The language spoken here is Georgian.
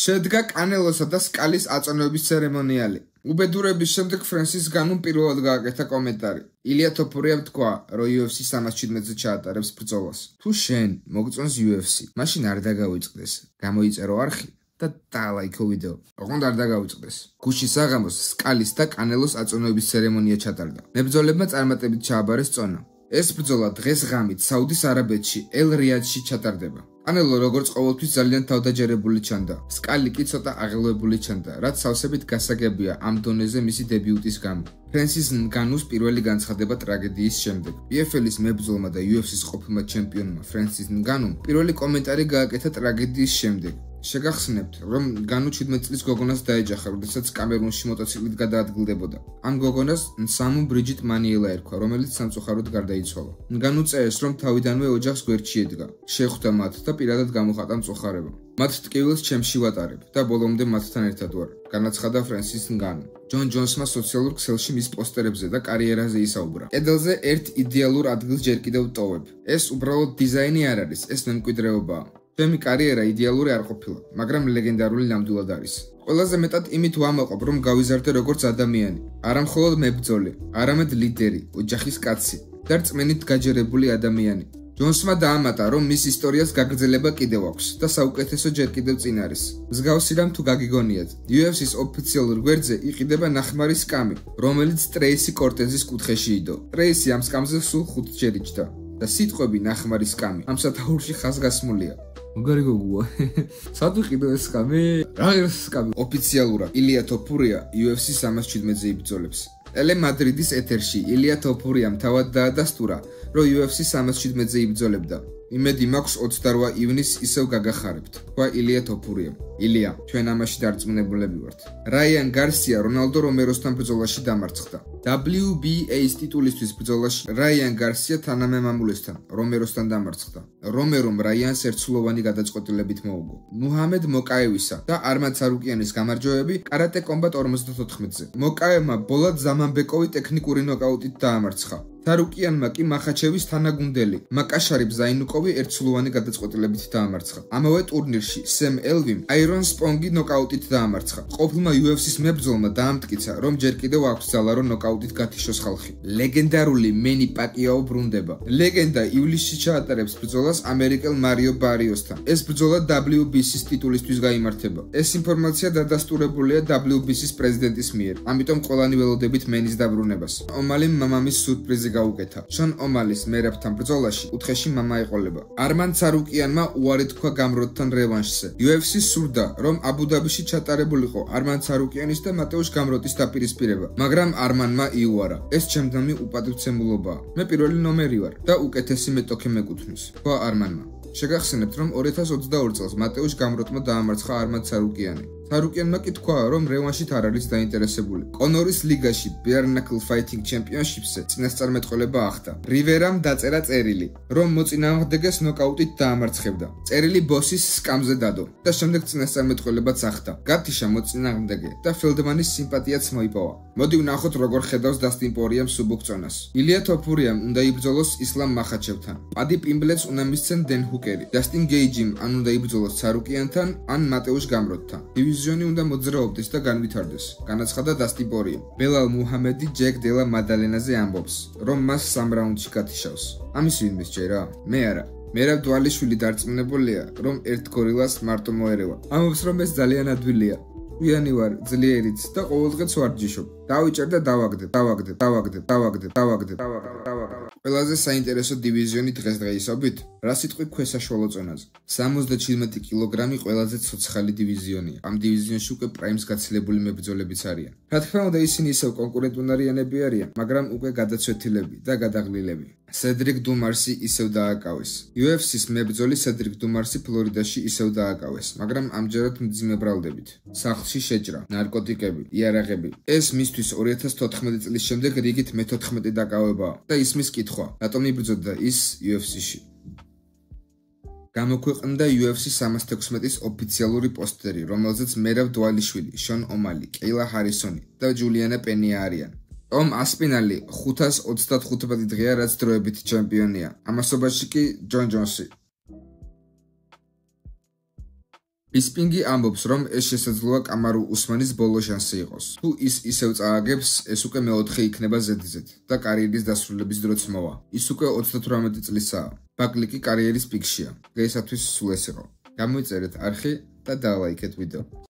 შედგა კანელოსა და სკალის აწონების ცერემონიალი. უბედურების შემდეგ ფრენსის განუმ პირველად გააკეთა კომენტარი. ილია თოფურიამ თქვა, რომ UFC 317-ზე ჩაატარებს ბრძოლას. თუ შენ მოგწონს UFC, მაშინ არ დაგავიწყდეს. გამოიწერო არხი და დაალაიქო ვიდეო. ოღონდ არ დაგავიწყდეს. გუშინ საღამოს სკალის და კანელოს აწონების ცერემონია ჩატარდა. მებრძოლებმა წარმატებით ჩააბარეს წონა. ეს ბრძოლა დღეს ღამით საუდის არაბეთში, ელ-რიადში ჩატარდება. კანელო როგორც ყოველთვის ძალიან თავდაჯერებული ჩანდა. სკალი კი ცოტა აღელვებული ჩანდა, რაც სავსებით გასაგებია ამ დონეზე მისი დებიუტის გამო. ფრენსის ნგანუს პირველი განცხადება ტრაგედიის შემდეგ. PFL-ის მებრძოლმა და UFC-ს ყოფილმა ჩემპიონმა ფრენსის ნგანუმ პირველი კომენტარი გააკეთა ტრაგედიის შემდეგ. შეგახსენებთ, რომ ნგანუ 17 წლის გოგონას დაეჯახა, როდესაც კამერუნში მოტოციკლით გადაადგილდებოდა. ამ გოგონას ნსამუ ბრიჯიტ მანიელა ერქვა, რომელიც სამწუხაროდ გარდაიცვალა. ნგანუ წერს, რომ თავიდანვე ოჯახს გვერდში ედგა. შეხვდა მათ და პირადად გამოხატა მწუხარება. მათ ტკივილს ჩემში ვატარებ და ბოლომდე მათთან ერთად ვარ. განაცხადა ფრენსის ნგანუ. ჯონ ჯონსმა სოციალურ ქსელში მის პოსტერებზე და კარიერაზე ისაუბრა. კედელზე ერთ იდეალურ ადგილს ჯერ კიდევ ტოვებ. ეს უბრალოდ დიზაინი არ არის, ეს მემკვიდრეობაა. ჩემი კარიერა იდეალური არ ყოფილა, მაგრამ ლეგენდარული ნამდვილად არის. ყველაზე მეტად იმით ვამაყობ, რომ გავიზარდე როგორც ადამიანი, არა მხოლოდ მებრძოლი, არამედ ლიდერი, ოჯახის კაცი და რწმენით გაჯერებული ადამიანი. ჯონსმა დაამატა, რომ მის ისტორიას გაგრძელება კიდევ აქვს და საუკეთესო ჯერ კიდევ წინ არის. მსგავსი რამ თუ გაგიგონიათ, UFC-ს ოფიციალურ გვერდზე იყიდება ნახმარი სკამი, რომელიც ტრეისი კორტეზის კუთხეში იდო. ტრეისი ამ სკამზე სულ 5 ჯერ იჯდა და სიტყვები ნახმარი სკამი ამ სათაურში ხაზგასმულია. მოგარი გოგოა. სად ვიყიდო ეს სკამი? რა არის სკამი? ოფიციალურად ილია თოფურია UFC 317-ზე იბრძოლებს. ტელემადრიდის ეთერში ილია თოფურიამ თავად დაადასტურა, რომ UFC 317-ზე იბრძოლებდა. იმედი მაქვს 28 ივნისს ისევ გაგახარებთ. თქვა ილია თოფურიამ. ილია, ჩვენ ამაში დარწმუნებულები ვართ. რაიან გარსია რონალდო რომეროსთან ბრძოლაში დამარცხდა. WBA-ის ტიტულისთვის ბრძოლაში რაიან გარსია თანამემამულესთან, რომეროსთან დამარცხდა. რომერომ რაიანს ერთსულოვანი გადაწყვეტილებით მოუგო. მუჰამედ მოკაევისა და არმად სარუკიანის გამარჯვებები კარატე კომბატ 54-ზე. მოკაევმა ბოლად ზამანბეკოვი ტექნიკური ნოკაუტით დაამარცხა. სარუკიანმა კი მახაჩევის თანაგუნდელი მაკაშარიბ ზაინუკოვი ერთსულოვანი გადაწყვეტილებით დაამარცხა. ამავე ტურნირში სემ ელვიმ აირონ სპონგი ნოკაუტით დაამარცხა. ყოფილმა UFC-ს მებრძოლმა დაამტკიცა, რომ ჯერ კიდევ აქვს ძალა, რომ ნოკაუტით გათიშოს ხალხი. ლეგენდარული მენი პაკიაო ბრუნდება. ლეგენდა ივლისში ჩაატარებს ბრძოლას ამერიკელ მარიო ბარიოსთან. ეს ბრძოლა WBC-ის ტიტულისთვის გაიმართება. ეს ინფორმაცია დადასტურებულია WBC-ის პრეზიდენტის მიერ. ამიტომ ყველანი ველოდებით მენის დაბრუნებას. ომალიმ მამამის სურპრიზი გაუკეთა. შონ ომალის მერაბთან ბრძოლაში კუთხეში მამა ეყოლება. არმან სარუკიანმა უარი თქვა გამროდთან რევანშზე. UFC-ს სურდა, რომ აბუ-დაბიში ჩატარებულიყო არმან სარუკიანის და მატეუშ გამროდის დაპირისპირება, მაგრამ არმანმა იუარა. ეს ჩემდამი უპატივცემულობაა. მე პირველი ნომერი ვარ და უკეთესი მეტოქე მეკუთვნის. თქვა არმანმა. შეგახსენებთ, რომ 2022 წელს მატეუშ გამროტმა დაამარცხა არმან სარუკიანი. სარუკიანმა კი თქვა, რომ რევანშით არ არის დაინტერესებული. კონორის ლიგაში Bare Knuckle Fighting Championship-ზე წინასწარმეტყველება ახდა. რივერამ დაწერა წერილი, რომ მოწინააღმდეგეს ნოკაუტით დაამარცხებდა. წერილი ბოსის სკამზე დადო და შემდეგ წინასწარმეტყველებაც ახდა. გათიშა მოწინააღმდეგე და ფელდმანის სიმპათიაც მოიპოვა. მოდი ვნახოთ, როგორ ხედავს დასტინ პორიამ სუბუქწონას. ილია თოფურიამ უნდა იბრძოლოს ისლამ მახაჩევთან. პადი პიმბლეტს უნდა მისცენ დენ ჰუკერი. დასტინ გეიჯიმ ან უნდა იბრძოლოს სარუკიანთან, ან მატეუშ გამროდთან. დივიზიონი უნდა მოძრაობდეს და განვითარდეს. განაცხადა დასტინ პორიამ. ბელალ მუჰამედი ჯეკ დელა მადალენაზე ამბობს, რომ მას 3 რაუნდში გათიშავს. ამის ვინმე სჯერა? მე არა. მერაბ დვალიშვილი დარწმუნებულია, რომ ერთ გორილას მარტო მოერევა. ამბობს, რომ ეს ძალიან ადვილია. ვიანი ვარ, ძლიერიც და ყოველდღეც ვარჯიშობ. დავიჭერ და დავაგდებ. ყველაზე საინტერესო დივიზიონი დღესდღეობით, რა სიტყვი ქვესაშუალო წონაზე. 77 კილოგრამი ყველაზე ცოცხალი დივიზიონია. ამ დივიზიონში უკვე პრაიმს გაცილებული მებრძოლებიც არიან. რა თქმა უნდა, ისინი ისევ კონკურენტუნარიანები არიან, მაგრამ უკვე გადაცვეთილები და გადაღლილები. სედრიკ დუმარსი ისევ დააკავეს. UFC-ს მებრძოლი სედრიკ დუმარსი ფლორიდაში ისევ დააკავეს, მაგრამ ამჯერად მძიმე ბრალდებით. სახლში შეჭრა, ნარკოტიკები, იარაღები. ეს მისთვის 2014 წლის შემდეგ რიგით მე-14 დაკავებაა და ისმის კითხვა, რატომ იბრძოდა ის UFC-ში. გამოქვეყნდა UFC 316-ის ოფიციალური პოსტერი, რომელზეც მერაბ დვალიშვილი, შონ ომალი, კეილა ჰარისონი და ჯულიანა პენია არიან. ტომ ასპინალი 535 დღეა, რაც დროებით ჩემპიონია. ამასობაში კი ჯონ ჯონსი. ბისპინგი ამბობს, რომ ეს შესაძლოა კამარუ უსმანის ბოლო შანსი იყოს. თუ ის ისევ წააგებს, ეს უკვე მეოთხე იქნება ზედიზედ და კარიერის დასრულების დროც მოვა. ის უკვე 38 წლისაა. ბაკლი კი კარიერის პიკშია. დღეისათვის სულ ეს იყო. გამოიწერეთ არხი და დალაიქეთ ვიდეო.